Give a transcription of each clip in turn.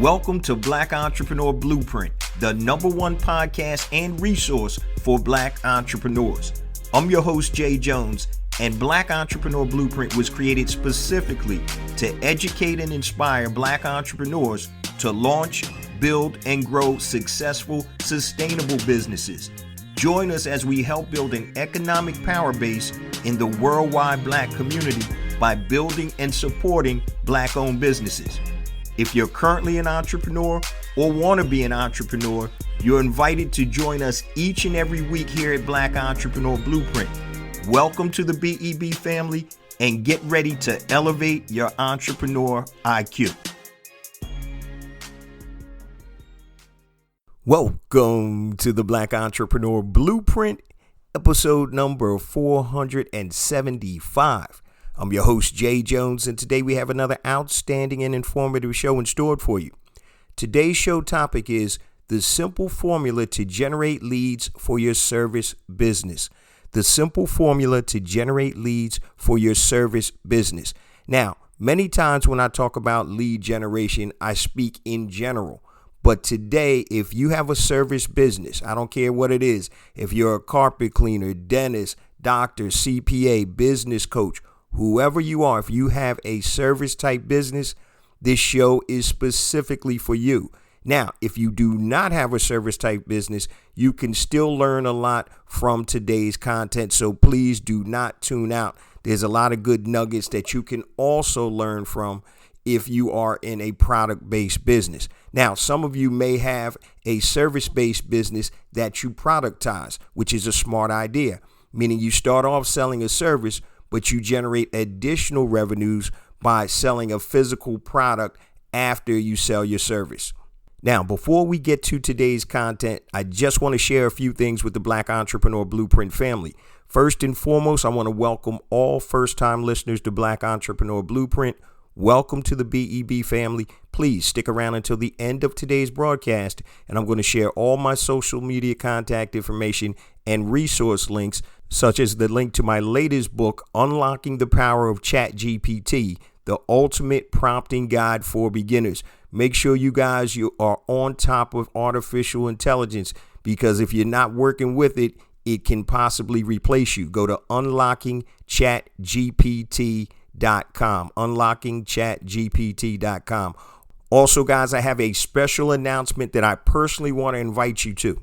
Welcome to Black Entrepreneur Blueprint, the #1 podcast and resource for Black entrepreneurs. I'm your host, Jay Jones, and Black Entrepreneur Blueprint was created specifically to educate and inspire Black entrepreneurs to launch, build, and grow successful, sustainable businesses. Join us as we help build an economic power base in the worldwide Black community by building and supporting Black-owned businesses. If you're currently an entrepreneur or want to be an entrepreneur, you're invited to join us each and every week here at Black Entrepreneur Blueprint. Welcome to the BEB family and get ready to elevate your entrepreneur IQ. Welcome to the Black Entrepreneur Blueprint, episode number 475. I'm your host, Jay Jones, and today we have another outstanding and informative show in store for you. Today's show topic is the simple formula to generate leads for your service business. The simple formula to generate leads for your service business. Now, many times when I talk about lead generation, I speak in general. But today, if you have a service business, I don't care what it is, if you're a carpet cleaner, dentist, doctor, CPA, business coach, whoever you are, if you have a service type business, this show is specifically for you. Now, if you do not have a service type business, you can still learn a lot from today's content. So please do not tune out. There's a lot of good nuggets that you can also learn from if you are in a product-based business. Now, some of you may have a service-based business that you productize, which is a smart idea, meaning you start off selling a service, but you generate additional revenues by selling a physical product after you sell your service. Now, before we get to today's content, I just want to share a few things with the Black Entrepreneur Blueprint family. First and foremost, I want to welcome all first-time listeners to Black Entrepreneur Blueprint. Welcome to the BEB family. Please stick around until the end of today's broadcast, and I'm going to share all my social media contact information and resource links, such as the link to my latest book, Unlocking the Power of ChatGPT, the ultimate prompting guide for beginners. Make sure you are on top of artificial intelligence, because if you're not working with it, it can possibly replace you. Go to unlockingchatgpt.com, unlockingchatgpt.com. Also, guys, I have a special announcement that I personally want to invite you to.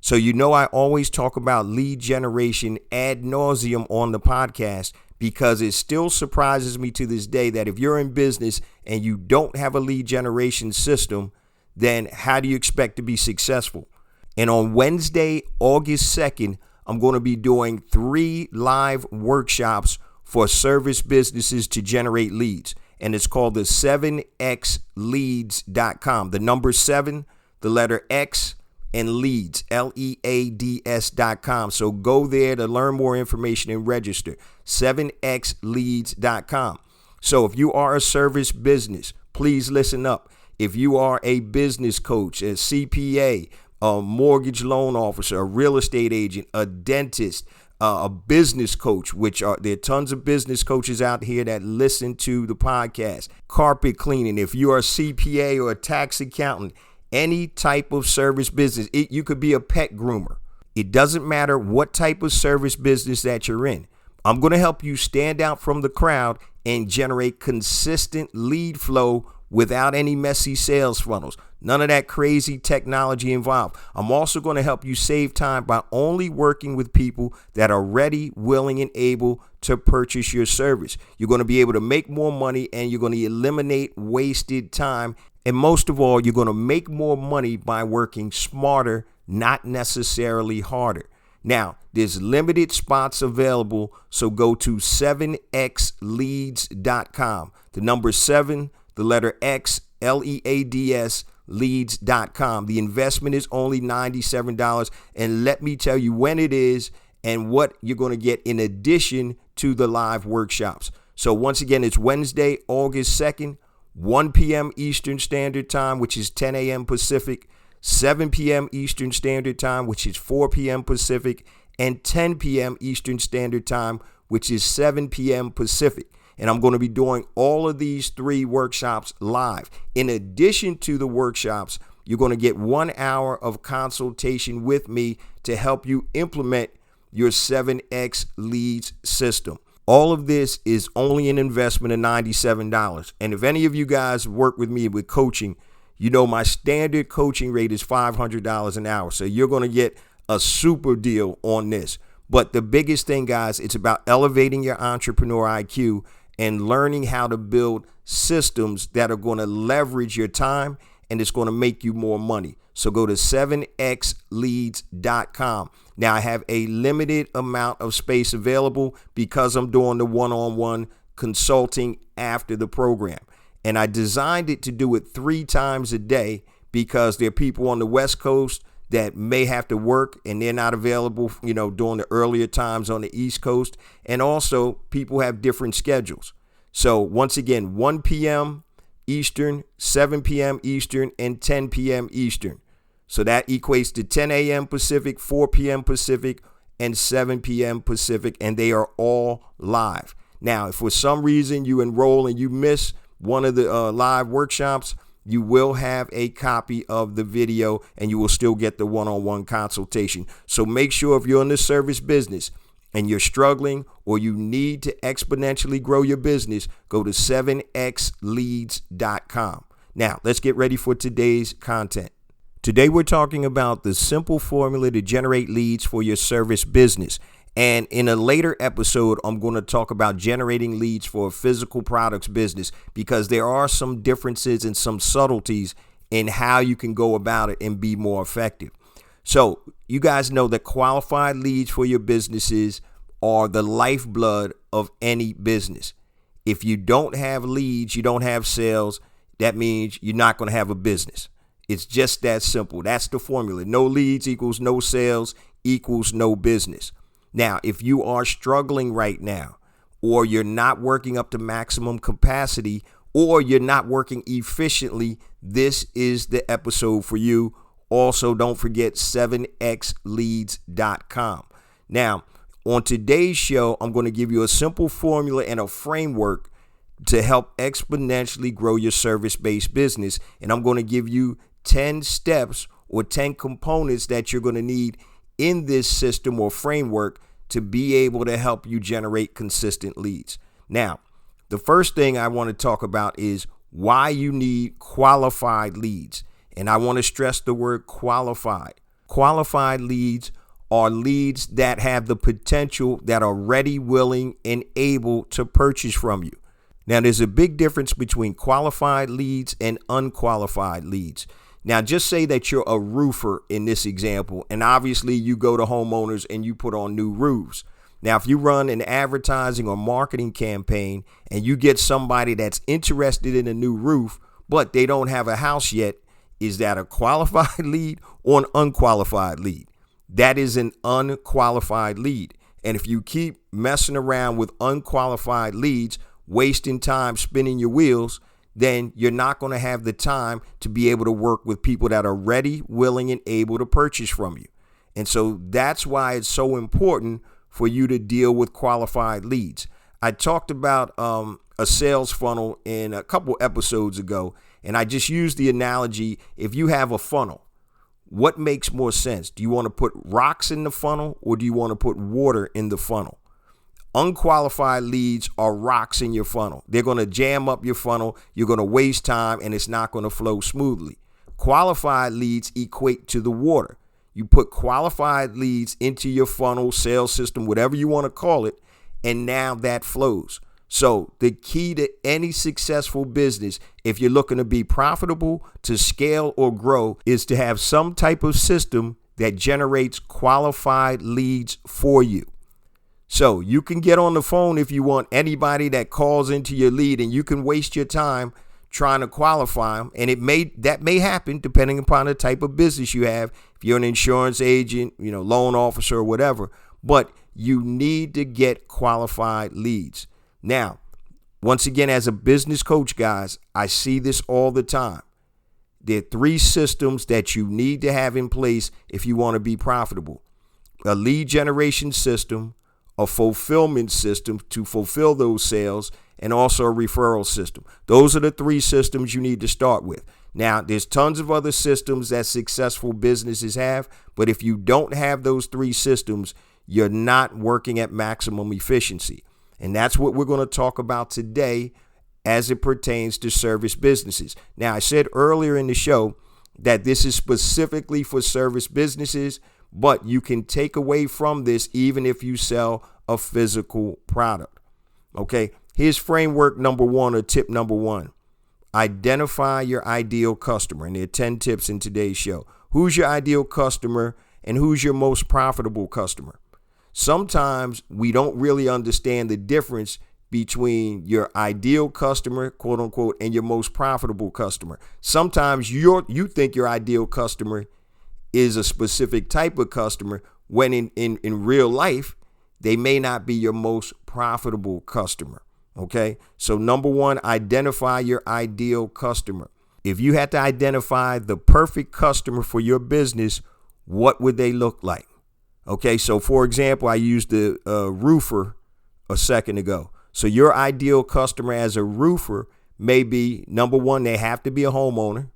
So I always talk about lead generation ad nauseum on the podcast, because it still surprises me to this day that if you're in business and you don't have a lead generation system, then how do you expect to be successful? And on Wednesday, August 2nd, I'm going to be doing 3 live workshops for service businesses to generate leads. And it's called the 7xleads.com. The number 7, the letter X, and leads, LEADS.com. So go there to learn more information and register, 7xleads.com. So if you are a service business, please listen up. If you are a business coach, a CPA, a mortgage loan officer, a real estate agent, a dentist, a business coach, there are tons of business coaches out here that listen to the podcast, carpet cleaning, if you are a CPA or a tax accountant, any type of service business. You could be a pet groomer. It doesn't matter what type of service business that you're in. I'm going to help you stand out from the crowd and generate consistent lead flow without any messy sales funnels. None of that crazy technology involved. I'm also going to help you save time by only working with people that are ready, willing, and able to purchase your service. You're going to be able to make more money, and you're going to eliminate wasted time. And most of all, you're going to make more money by working smarter, not necessarily harder. Now, there's limited spots available, so go to 7xleads.com. The number 7, the letter X, LEADS, leads.com. The investment is only $97, and let me tell you when it is and what you're going to get in addition to the live workshops. So once again, it's Wednesday, August 2nd, 1 p.m. Eastern Standard Time, which is 10 a.m. Pacific, 7 p.m. Eastern Standard Time, which is 4 p.m. Pacific, and 10 p.m. Eastern Standard Time, which is 7 p.m. Pacific. And I'm going to be doing all of these 3 workshops live. In addition to the workshops, you're going to get 1 hour of consultation with me to help you implement your 7X leads system. All of this is only an investment of $97. And if any of you guys work with me with coaching, you know my standard coaching rate is $500 an hour. So you're going to get a super deal on this. But the biggest thing, guys, it's about elevating your entrepreneur IQ and learning how to build systems that are going to leverage your time, and it's going to make you more money. So go to 7xleads.com. Now, I have a limited amount of space available because I'm doing the one-on-one consulting after the program. And I designed it to do it 3 times a day because there are people on the West Coast that may have to work and they're not available, during the earlier times on the East Coast. And also people have different schedules. So once again, 1 p.m. Eastern, 7 p.m. Eastern, and 10 p.m. Eastern. So that equates to 10 a.m. Pacific, 4 p.m. Pacific, and 7 p.m. Pacific, and they are all live. Now, if for some reason you enroll and you miss one of the live workshops, you will have a copy of the video and you will still get the one-on-one consultation. So make sure if you're in the service business and you're struggling or you need to exponentially grow your business, go to 7xleads.com. Now, let's get ready for today's content. Today, we're talking about the simple formula to generate leads for your service business. And in a later episode, I'm going to talk about generating leads for a physical products business because there are some differences and some subtleties in how you can go about it and be more effective. So you guys know that qualified leads for your businesses are the lifeblood of any business. If you don't have leads, you don't have sales, that means you're not going to have a business. It's just that simple. That's the formula. No leads equals no sales equals no business. Now, if you are struggling right now, or you're not working up to maximum capacity, or you're not working efficiently, this is the episode for you. Also, don't forget 7xleads.com. Now, on today's show, I'm going to give you a simple formula and a framework to help exponentially grow your service-based business. And I'm going to give you 10 steps or 10 components that you're going to need in this system or framework to be able to help you generate consistent leads. Now, the first thing I want to talk about is why you need qualified leads. And I want to stress the word qualified. Qualified leads are leads that have the potential, that are ready, willing, and able to purchase from you. Now, there's a big difference between qualified leads and unqualified leads. Now, just say that you're a roofer in this example, and obviously you go to homeowners and you put on new roofs. Now, if you run an advertising or marketing campaign and you get somebody that's interested in a new roof, but they don't have a house yet, is that a qualified lead or an unqualified lead? That is an unqualified lead. And if you keep messing around with unqualified leads, wasting time spinning your wheels, then you're not going to have the time to be able to work with people that are ready, willing, and able to purchase from you. And so that's why it's so important for you to deal with qualified leads. I talked about a sales funnel in a couple episodes ago, and I just used the analogy, if you have a funnel, what makes more sense? Do you want to put rocks in the funnel or do you want to put water in the funnel? Unqualified leads are rocks in your funnel. They're going to jam up your funnel. You're going to waste time and it's not going to flow smoothly. Qualified leads equate to the water. You put qualified leads into your funnel, sales system, whatever you want to call it, and now that flows. So the key to any successful business, if you're looking to be profitable, to scale or grow, is to have some type of system that generates qualified leads for you. So you can get on the phone if you want anybody that calls into your lead, and you can waste your time trying to qualify them. And that may happen depending upon the type of business you have. If you're an insurance agent, loan officer or whatever, but you need to get qualified leads. Now, once again, as a business coach, guys, I see this all the time. There are 3 systems that you need to have in place if you want to be profitable. A lead generation system, a fulfillment system to fulfill those sales, and also a referral system. Those are the three systems you need to start with. Now, there's tons of other systems that successful businesses have, but if you don't have those three systems, you're not working at maximum efficiency. And that's what we're going to talk about today as it pertains to service businesses. Now, I said earlier in the show that this is specifically for service businesses, but you can take away from this even if you sell a physical product. Okay, here's framework number one, or tip number one. Identify your ideal customer. And there are 10 tips in today's show. Who's your ideal customer and who's your most profitable customer? Sometimes we don't really understand the difference between your ideal customer, quote unquote, and your most profitable customer. Sometimes you think your ideal customer is a specific type of customer when in real life, they may not be your most profitable customer. Okay. So number one, identify your ideal customer. If you had to identify the perfect customer for your business, what would they look like? Okay. So for example, I used the roofer a second ago. So your ideal customer as a roofer may be, number one, they have to be a homeowner.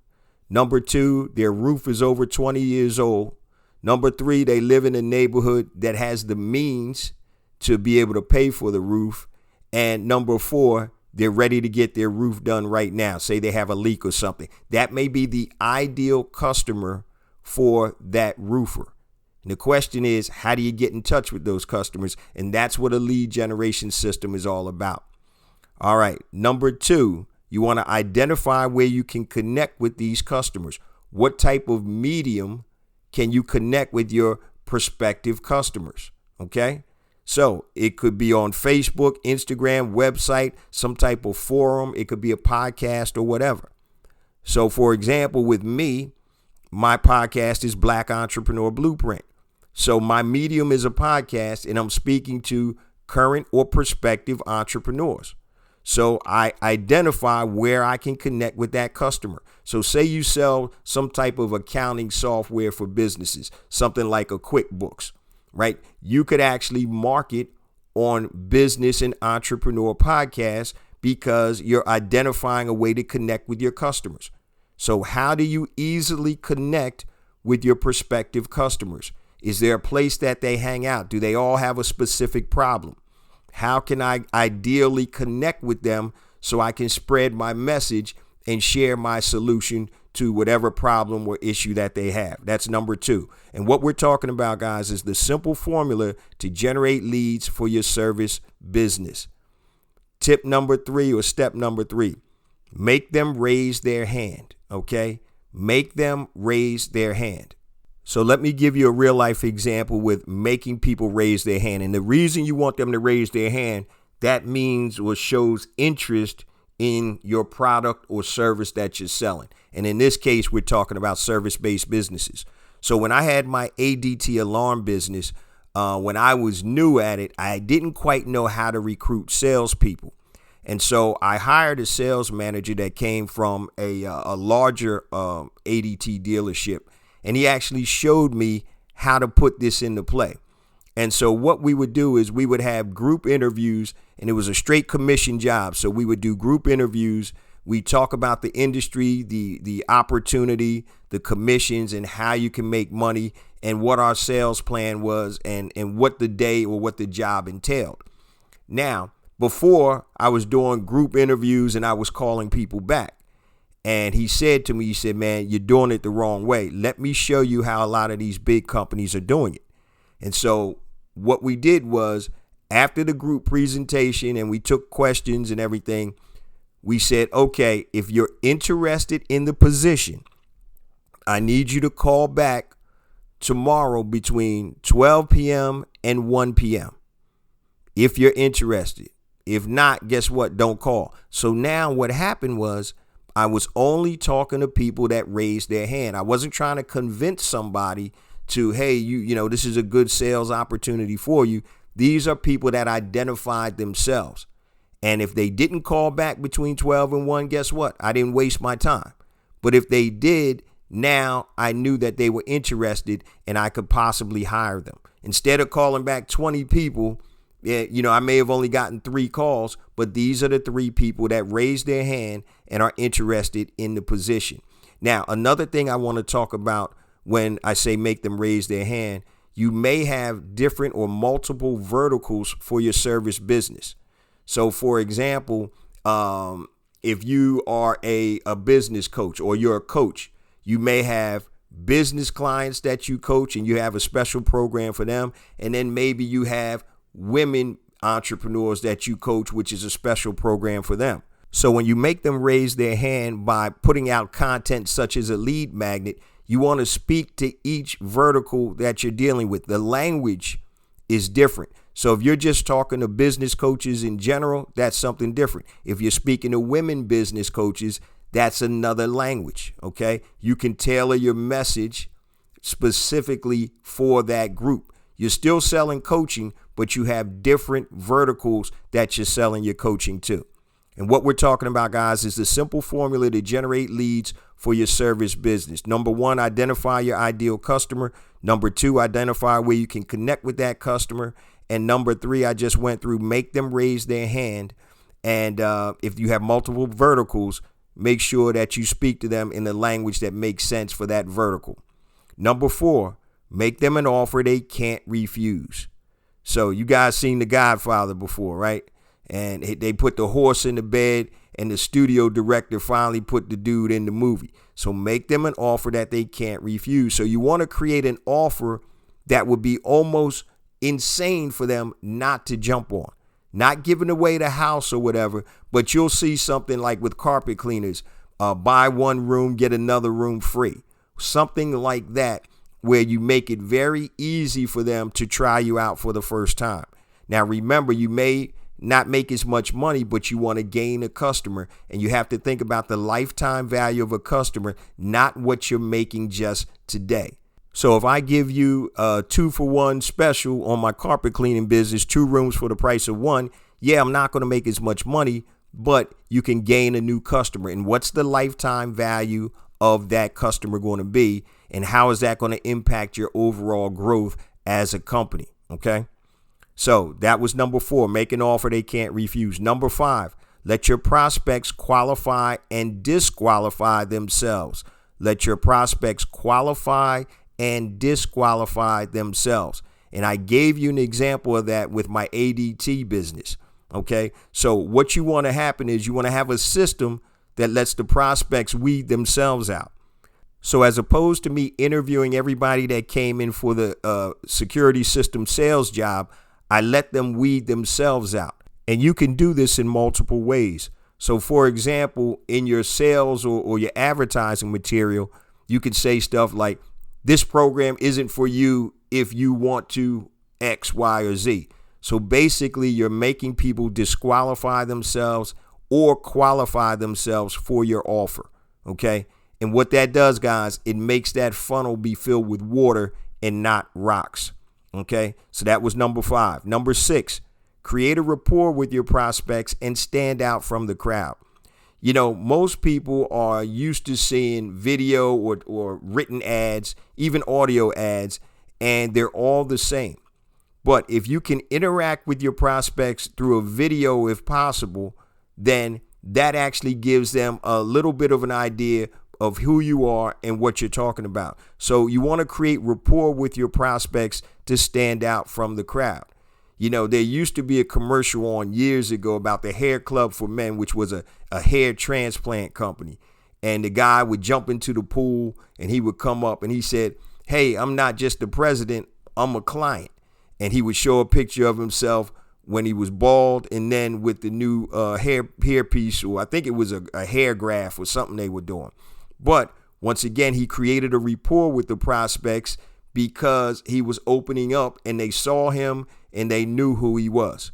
Number two, their roof is over 20 years old. Number three, they live in a neighborhood that has the means to be able to pay for the roof. And number four, they're ready to get their roof done right now. Say they have a leak or something. That may be the ideal customer for that roofer. And the question is, how do you get in touch with those customers? And that's what a lead generation system is all about. All right. Number two, you want to identify where you can connect with these customers. What type of medium can you connect with your prospective customers? Okay. So it could be on Facebook, Instagram, website, some type of forum. It could be a podcast or whatever. So for example, with me, my podcast is Black Entrepreneur Blueprint. So my medium is a podcast, and I'm speaking to current or prospective entrepreneurs. So I identify where I can connect with that customer. So say you sell some type of accounting software for businesses, something like a QuickBooks, right? You could actually market on Business and Entrepreneur Podcasts because you're identifying a way to connect with your customers. So how do you easily connect with your prospective customers? Is there a place that they hang out? Do they all have a specific problem? How can I ideally connect with them so I can spread my message and share my solution to whatever problem or issue that they have? That's number two. And what we're talking about, guys, is the simple formula to generate leads for your service business. Tip number three, or step number three, make them raise their hand. Okay? Make them raise their hand. So let me give you a real life example with making people raise their hand. And the reason you want them to raise their hand, that means or shows interest in your product or service that you're selling. And in this case, we're talking about service-based businesses. So when I had my ADT alarm business, when I was new at it, I didn't quite know how to recruit salespeople. And so I hired a sales manager that came from a larger ADT dealership. And he actually showed me how to put this into play. And so what we would do is we would have group interviews, and it was a straight commission job. So we would do group interviews. We talk about the industry, the opportunity, the commissions, and how you can make money, and what our sales plan was, and what the day or what the job entailed. Now, before, I was doing group interviews and I was calling people back. And he said to me, he said, man, you're doing it the wrong way. Let me show you how a lot of these big companies are doing it. And so what we did was, after the group presentation and we took questions and everything, we said, okay, if you're interested in the position, I need you to call back tomorrow between 12 p.m. and 1 p.m. if you're interested. If not, guess what? Don't call. So now what happened was, I was only talking to people that raised their hand. I wasn't trying to convince somebody to, hey, you know, this is a good sales opportunity for you. These are people that identified themselves. And if they didn't call back between 12 and 1, guess what? I didn't waste my time. But if they did, now I knew that they were interested and I could possibly hire them. Instead of calling back 20 people, Yeah, I may have only gotten 3 calls, but these are the 3 people that raised their hand and are interested in the position. Now, another thing I want to talk about when I say make them raise their hand, you may have different or multiple verticals for your service business. So, for example, if you are a business coach or you're a coach, you may have business clients that you coach and you have a special program for them. And then maybe you have women entrepreneurs that you coach, which is a special program for them. So when you make them raise their hand by putting out content such as a lead magnet, you want to speak to each vertical that you're dealing with. The language is different. So if you're just talking to business coaches in general, that's something different. If you're speaking to women business coaches, that's another language, okay? You can tailor your message specifically for that group. You're still selling coaching, but you have different verticals that you're selling your coaching to. And what we're talking about, guys, is the simple formula to generate leads for your service business. Number 1, identify your ideal customer. Number 2, identify where you can connect with that customer. And number 3, I just went through, make them raise their hand. And if you have multiple verticals, make sure that you speak to them in the language that makes sense for that vertical. Number 4, make them an offer they can't refuse. So you guys seen The Godfather before, right? And they put the horse in the bed and the studio director finally put the dude in the movie. So make them an offer that they can't refuse. So you want to create an offer that would be almost insane for them not to jump on. Not giving away the house or whatever, but you'll see something like with carpet cleaners, buy one room, get another room free. Something like that where you make it very easy for them to try you out for the first time. Now, remember, you may not make as much money, but you want to gain a customer, and you have to think about the lifetime value of a customer, not what you're making just today. So if I give you a 2-for-1 special on my carpet cleaning business, 2 rooms for the price of 1, yeah, I'm not going to make as much money, but you can gain a new customer. And what's the lifetime value of that customer going to be? And how is that going to impact your overall growth as a company? Okay. So that was number 4, make an offer they can't refuse. Number 5, let your prospects qualify and disqualify themselves. Let your prospects qualify and disqualify themselves. And I gave you an example of that with my ADT business. Okay. So what you want to happen is you want to have a system that lets the prospects weed themselves out. So as opposed to me interviewing everybody that came in for the security system sales job, I let them weed themselves out. And you can do this in multiple ways. So for example, in your sales or your advertising material, you could say stuff like, this program isn't for you if you want to X, Y, or Z. So basically, you're making people disqualify themselves or qualify themselves for your offer. Okay. And what that does, guys, it makes that funnel be filled with water and not rocks. Okay. So that was number 5. Number 6, create a rapport with your prospects and stand out from the crowd. You know, most people are used to seeing video or written ads, even audio ads, and they're all the same. But if you can interact with your prospects through a video, if possible, then that actually gives them a little bit of an idea of who you are and what you're talking about. So you want to create rapport with your prospects to stand out from the crowd. You know, there used to be a commercial on years ago about the Hair Club for Men, which was a hair transplant company. And the guy would jump into the pool and he would come up and he said, hey, I'm not just the president, I'm a client. And he would show a picture of himself when he was bald and then with the new hair piece, or I think it was a hair graft or something they were doing. But once again, he created a rapport with the prospects because he was opening up and they saw him and they knew who he was.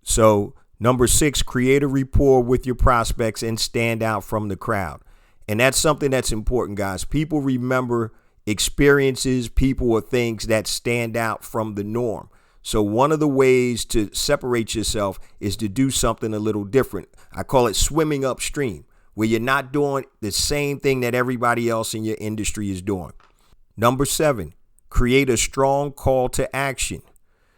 So number 6, create a rapport with your prospects and stand out from the crowd. And that's something that's important, guys. People remember experiences, people, or things that stand out from the norm. So one of the ways to separate yourself is to do something a little different. I call it swimming upstream, where you're not doing the same thing that everybody else in your industry is doing. Number 7, create a strong call to action.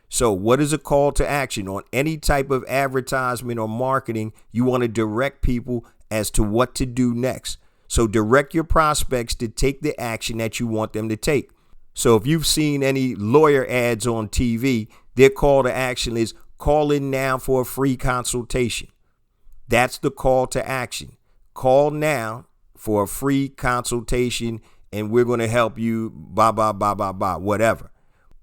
So what is a call to action? On any type of advertisement or marketing, you want to direct people as to what to do next. So direct your prospects to take the action that you want them to take. So if you've seen any lawyer ads on TV, their call to action is call in now for a free consultation. That's the call to action. Call now for a free consultation and we're going to help you, blah, blah, blah, blah, blah, whatever.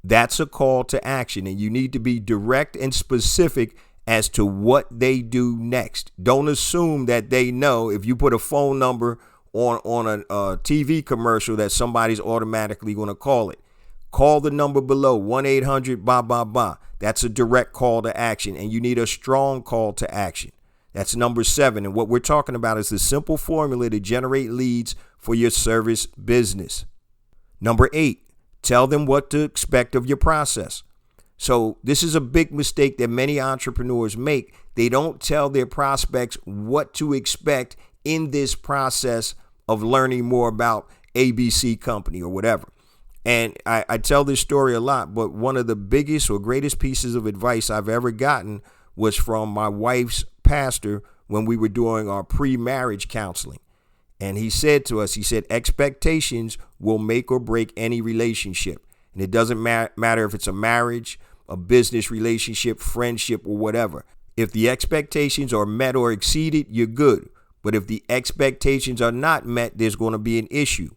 That's a call to action, and you need to be direct and specific as to what they do next. Don't assume that they know if you put a phone number on a TV commercial that somebody's automatically going to call it. Call the number below, 1-800, blah, blah, blah. That's a direct call to action, and you need a strong call to action. That's number 7. And what we're talking about is the simple formula to generate leads for your service business. Number 8, tell them what to expect of your process. So this is a big mistake that many entrepreneurs make. They don't tell their prospects what to expect in this process of learning more about ABC company or whatever. And I tell this story a lot, but one of the biggest or greatest pieces of advice I've ever gotten was from my wife's pastor when we were doing our pre-marriage counseling. And he said to us, he said, expectations will make or break any relationship. And it doesn't matter if it's a marriage, a business relationship, friendship, or whatever. If the expectations are met or exceeded, you're good. But if the expectations are not met, there's going to be an issue.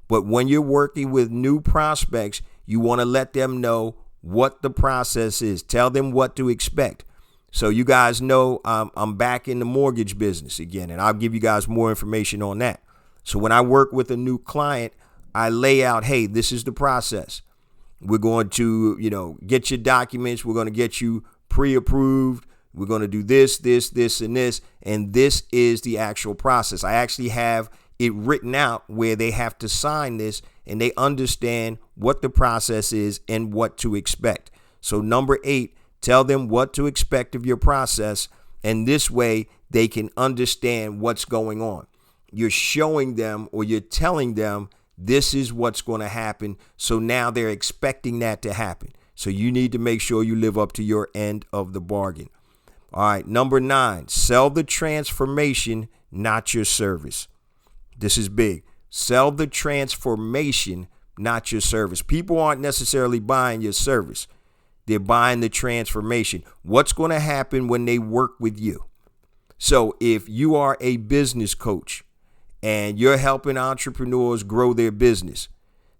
But when you're working with new prospects, you want to let them know what the process is. Tell them what to expect. So you guys know I'm back in the mortgage business again, and I'll give you guys more information on that. So when I work with a new client, I lay out, hey, this is the process. We're going to, get your documents. We're going to get you pre-approved. We're going to do this, this, this, and this. And this is the actual process. I actually have it written out where they have to sign this and they understand what the process is and what to expect. So number 8, tell them what to expect of your process. And this way they can understand what's going on. You're showing them or you're telling them this is what's going to happen. So now they're expecting that to happen. So you need to make sure you live up to your end of the bargain. All right. Number 9, sell the transformation, not your service. This is big. Sell the transformation, not your service. People aren't necessarily buying your service. They're buying the transformation. What's going to happen when they work with you? So if you are a business coach and you're helping entrepreneurs grow their business,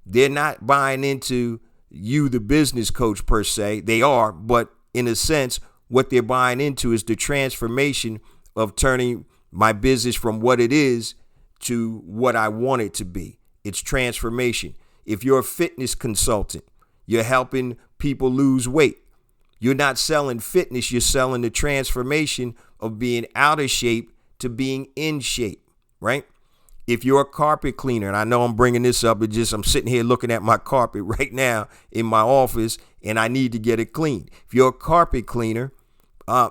they're not buying into you, the business coach per se. They are, but in a sense, what they're buying into is the transformation of turning my business from what it is to what I want it to be. It's transformation. If you're a fitness consultant, you're helping people lose weight. You're not selling fitness. You're selling the transformation of being out of shape to being in shape, right? If you're a carpet cleaner, and I know I'm bringing this up, I'm sitting here looking at my carpet right now in my office and I need to get it cleaned. If you're a carpet cleaner,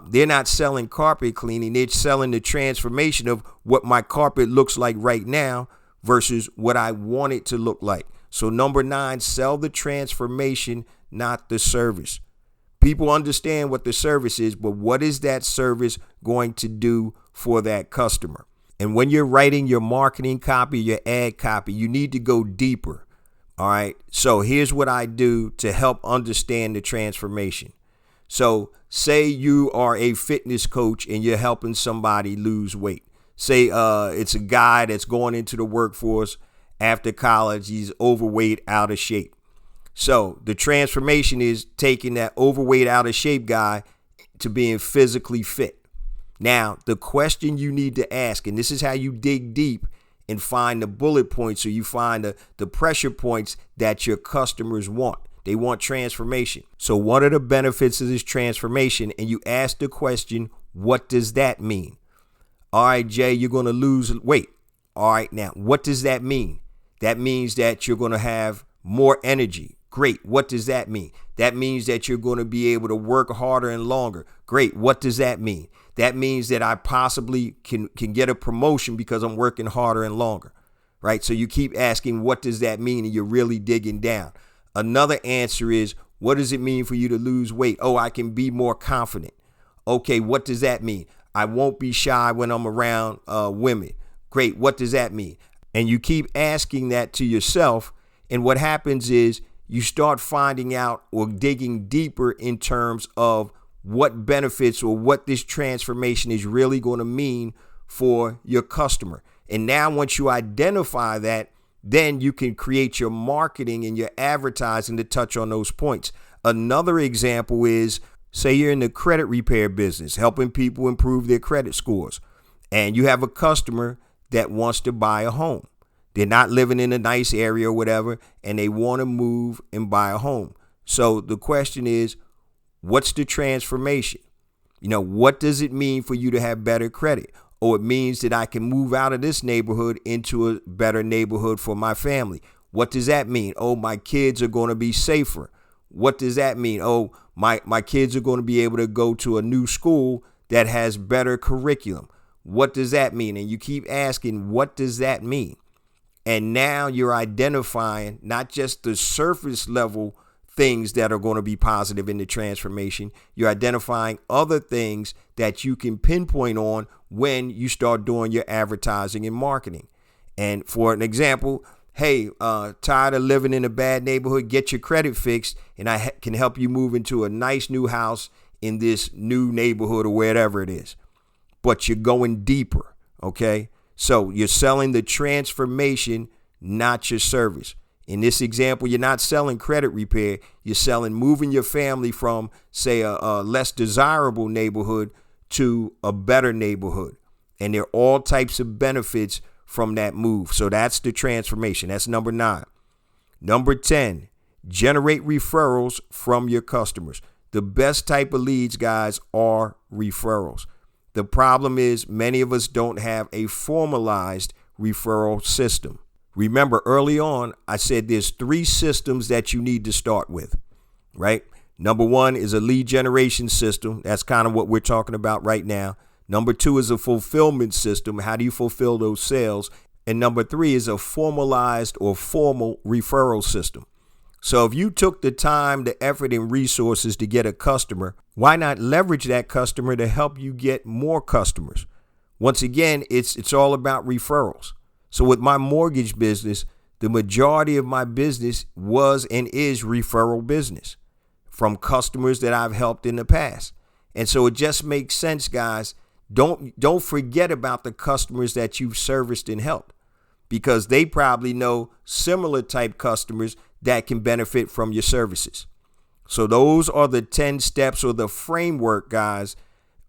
they're not selling carpet cleaning. They're selling the transformation of what my carpet looks like right now versus what I want it to look like. So number 9, sell the transformation, not the service. People understand what the service is, but what is that service going to do for that customer? And when you're writing your marketing copy, your ad copy, you need to go deeper. All right. So here's what I do to help understand the transformation. So say you are a fitness coach and you're helping somebody lose weight. Say it's a guy that's going into the workforce after college. He's overweight, out of shape. So the transformation is taking that overweight, out of shape guy to being physically fit. Now, the question you need to ask, and this is how you dig deep and find the bullet points, or you find the pressure points that your customers want. They want transformation. So what are the benefits of this transformation? And you ask the question, what does that mean? All right, Jay, you're going to lose weight. All right, now, what does that mean? That means that you're going to have more energy. Great. What does that mean? That means that you're going to be able to work harder and longer. Great. What does that mean? That means that I possibly can get a promotion because I'm working harder and longer, right? So you keep asking, what does that mean? And you're really digging down. Another answer is, What does it mean for you to lose weight? Oh, I can be more confident. Okay, what does that mean? I won't be shy when I'm around women. Great, what does that mean? And you keep asking that to yourself, and what happens is you start finding out or digging deeper in terms of what benefits or what this transformation is really going to mean for your customer. And now once you identify that, then you can create your marketing and your advertising to touch on those points. Another example is, say you're in the credit repair business, helping people improve their credit scores, and you have a customer that wants to buy a home. They're not living in a nice area or whatever, and they want to move and buy a home. So the question is, what's the transformation? What does it mean for you to have better credit? Oh, it means that I can move out of this neighborhood into a better neighborhood for my family. What does that mean? Oh, my kids are going to be safer. What does that mean? Oh, my kids are going to be able to go to a new school that has better curriculum. What does that mean? And you keep asking, what does that mean? And now you're identifying not just the surface level things that are going to be positive in the transformation. You're identifying other things that you can pinpoint on when you start doing your advertising and marketing. And for an example, hey, tired of living in a bad neighborhood, get your credit fixed, and I can help you move into a nice new house in this new neighborhood or wherever it is. But you're going deeper, okay? So you're selling the transformation, not your service. In this example, you're not selling credit repair. You're selling moving your family from, say, a less desirable neighborhood to a better neighborhood. And there are all types of benefits from that move. So that's the transformation. That's number 9. Number 10, generate referrals from your customers. The best type of leads, guys, are referrals. The problem is many of us don't have a formalized referral system. Remember, early on, I said there's 3 systems that you need to start with, right? Number 1 is a lead generation system. That's kind of what we're talking about right now. Number 2 is a fulfillment system. How do you fulfill those sales? And number 3 is a formalized or formal referral system. So if you took the time, the effort, and resources to get a customer, why not leverage that customer to help you get more customers? Once again, it's all about referrals. So with my mortgage business, the majority of my business was and is referral business from customers that I've helped in the past. And so it just makes sense, guys. Don't forget about the customers that you've serviced and helped, because they probably know similar type customers that can benefit from your services. So those are the 10 steps or the framework, guys,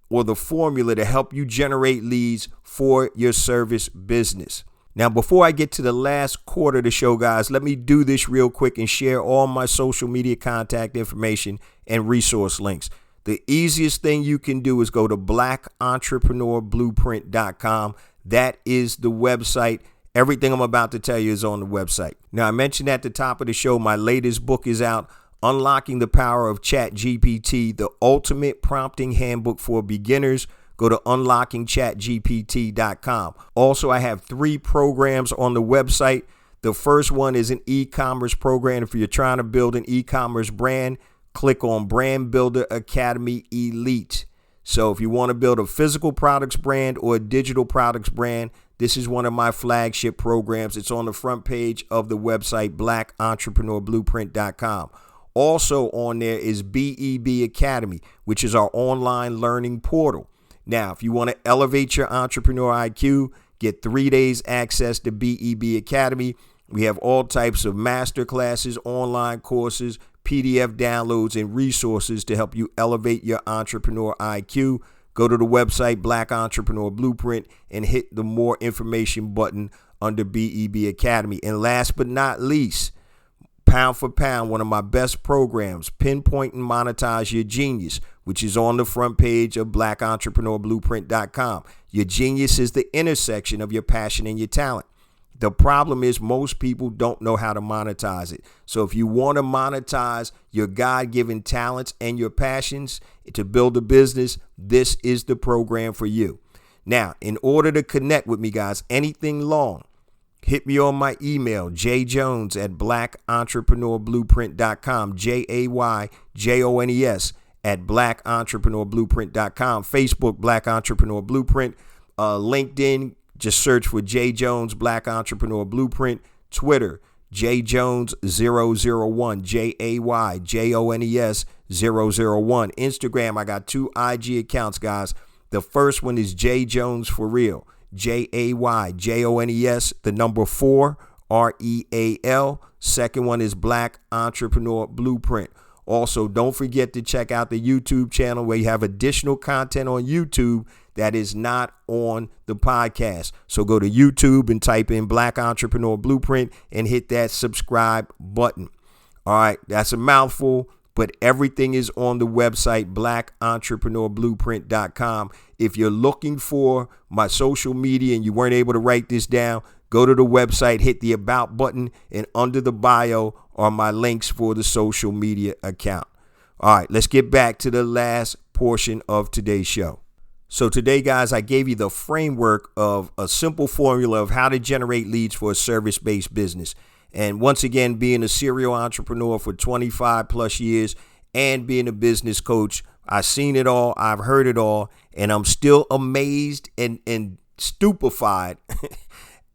or the formula to help you generate leads for your service business. Now, before I get to the last quarter of the show, guys, let me do this real quick and share all my social media contact information and resource links. The easiest thing you can do is go to blackentrepreneurBlueprint.com. That is the website. Everything I'm about to tell you is on the website. Now, I mentioned at the top of the show, my latest book is out, Unlocking the Power of ChatGPT, the ultimate prompting handbook for beginners. Go to unlockingchatgpt.com. Also, I have 3 programs on the website. The first one is an e-commerce program. If you're trying to build an e-commerce brand, click on Brand Builder Academy Elite. So if you want to build a physical products brand or a digital products brand, this is one of my flagship programs. It's on the front page of the website, blackentrepreneurBlueprint.com. Also on there is BEB Academy, which is our online learning portal. Now, if you want to elevate your entrepreneur IQ, get 3 days access to BEB Academy. We have all types of master classes, online courses, PDF downloads, and resources to help you elevate your entrepreneur IQ. Go to the website, Black Entrepreneur Blueprint, and hit the more information button under BEB Academy. And last but not least, pound for pound, one of my best programs, Pinpoint and Monetize Your Genius, which is on the front page of blackentrepreneurBlueprint.com. Your genius is the intersection of your passion and your talent. The problem is most people don't know how to monetize it. So if you want to monetize your God-given talents and your passions to build a business, this is the program for you. Now, in order to connect with me, guys, anything long, Hit me on my email, jjones at blackentrepreneurblueprint.com, JAYJONES at blackentrepreneurblueprint.com, Facebook, Black Entrepreneur Blueprint, LinkedIn, just search for J Jones, Black Entrepreneur Blueprint, Twitter, jjones001, JAYJONES 001. Instagram, I got 2 IG accounts, guys. The first one is J Jones for real, JAYJONES, the number 4, REAL. Second one is Black Entrepreneur Blueprint. Also, don't forget to check out the YouTube channel where you have additional content on YouTube that is not on the podcast. So go to YouTube and type in Black Entrepreneur Blueprint and hit that subscribe button. All right, that's a mouthful, but everything is on the website, blackentrepreneurblueprint.com. If you're looking for my social media and you weren't able to write this down, go to the website, hit the About button, and under the bio are my links for the social media account. All right, let's get back to the last portion of today's show. So today, guys, I gave you the framework of a simple formula of how to generate leads for a service-based business. And once again, being a serial entrepreneur for 25 plus years and being a business coach, I've seen it all, I've heard it all, and I'm still amazed and stupefied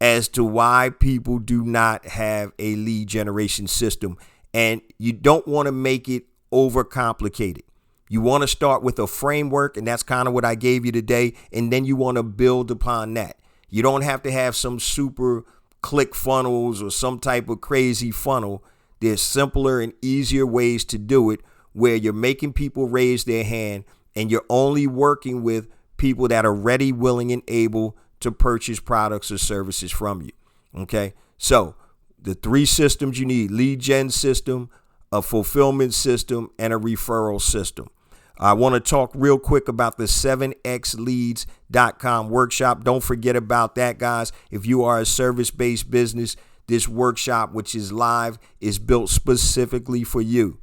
as to why people do not have a lead generation system. And you don't want to make it overcomplicated. You want to start with a framework, and that's kind of what I gave you today, and then you want to build upon that. You don't have to have some super click funnels or some type of crazy funnel. There's simpler and easier ways to do it where you're making people raise their hand and you're only working with people that are ready, willing, and able to purchase products or services from you. Okay, so the 3 systems you need: lead gen system, a fulfillment system, and a referral system. I want to talk real quick about the 7xleads.com workshop. Don't forget about that, guys. If you are a service-based business, this workshop, which is live, is built specifically for you.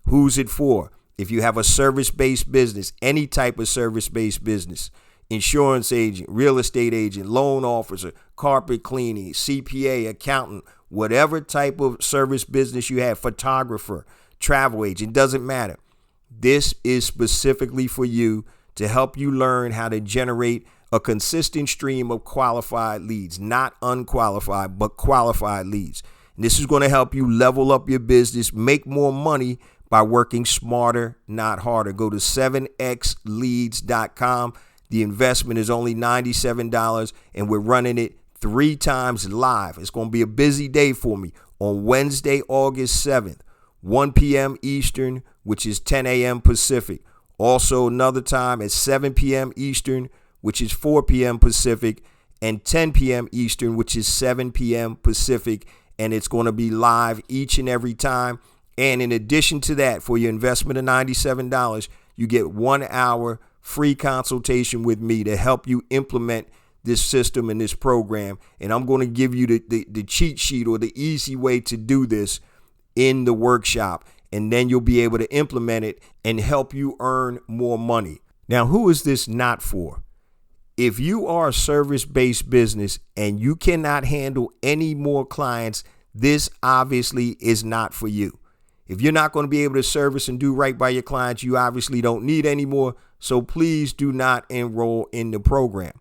Who's it for? If you have a service-based business, any type of service-based business, insurance agent, real estate agent, loan officer, carpet cleaning, CPA, accountant, whatever type of service business you have, photographer, travel agent, doesn't matter. This is specifically for you to help you learn how to generate a consistent stream of qualified leads, not unqualified, but qualified leads. And this is going to help you level up your business, make more money by working smarter, not harder. Go to 7xleads.com. The investment is only $97, and we're running it 3 times live. It's going to be a busy day for me on Wednesday, August 7th, 1 p.m. Eastern, which is 10 a.m. Pacific. Also another time at 7 p.m. Eastern, which is 4 p.m. Pacific, and 10 p.m. Eastern, which is 7 p.m. Pacific. And it's going to be live each and every time. And in addition to that, for your investment of $97, you get 1 hour free consultation with me to help you implement this system and this program. And I'm going to give you the cheat sheet or the easy way to do this in the workshop. And then you'll be able to implement it and help you earn more money. Now, who is this not for? If you are a service-based business and you cannot handle any more clients, this obviously is not for you. If you're not going to be able to service and do right by your clients, you obviously don't need any more. So please do not enroll in the program.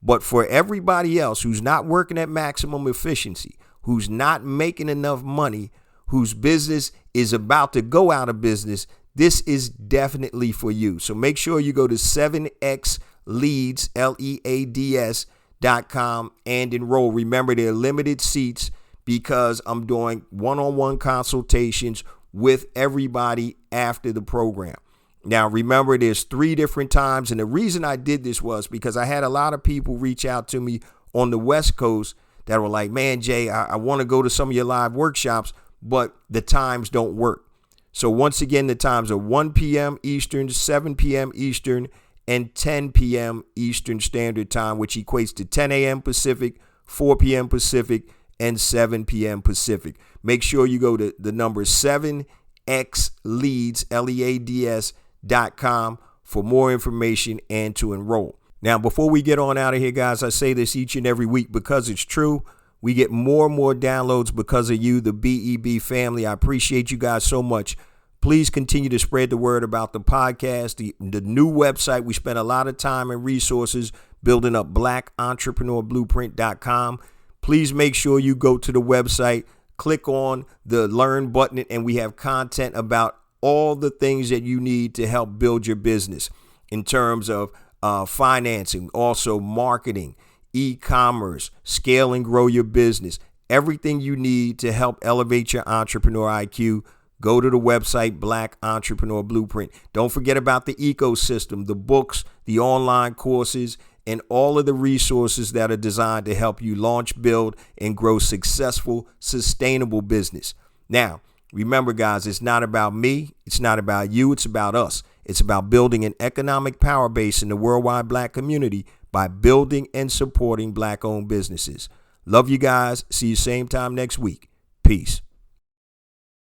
But for everybody else who's not working at maximum efficiency, who's not making enough money, whose business is about to go out of business, this is definitely for you. So make sure you go to 7xleads.com and enroll. Remember, there are limited seats because I'm doing one-on-one consultations with everybody after the program. Now, remember, there's 3 different times. And the reason I did this was because I had a lot of people reach out to me on the West Coast that were like, man, Jay, I want to go to some of your live workshops, but the times don't work. So once again, the times are 1 p.m. Eastern, 7 p.m. Eastern, and 10 p.m. Eastern Standard Time, which equates to 10 a.m. Pacific, 4 p.m. Pacific, and 7 p.m. Pacific. Make sure you go to the number 7xleads.com for more information and to enroll. Now, before we get on out of here, guys, I say this each and every week because it's true. We get more and more downloads because of you, the BEB family. I appreciate you guys so much. Please continue to spread the word about the podcast, the new website. We spent a lot of time and resources building up blackentrepreneurblueprint.com. Please make sure you go to the website, click on the learn button, and we have content about all the things that you need to help build your business in terms of financing, also marketing, e-commerce, scale and grow your business, everything you need to help elevate your entrepreneur IQ. Go to the website, Black Entrepreneur Blueprint. Don't forget about the ecosystem, the books, the online courses, and all of the resources that are designed to help you launch, build, and grow successful, sustainable business. Now, remember, guys, it's not about me. It's not about you. It's about us. It's about building an economic power base in the worldwide Black community by building and supporting Black-owned businesses. Love you guys. See you same time next week. Peace.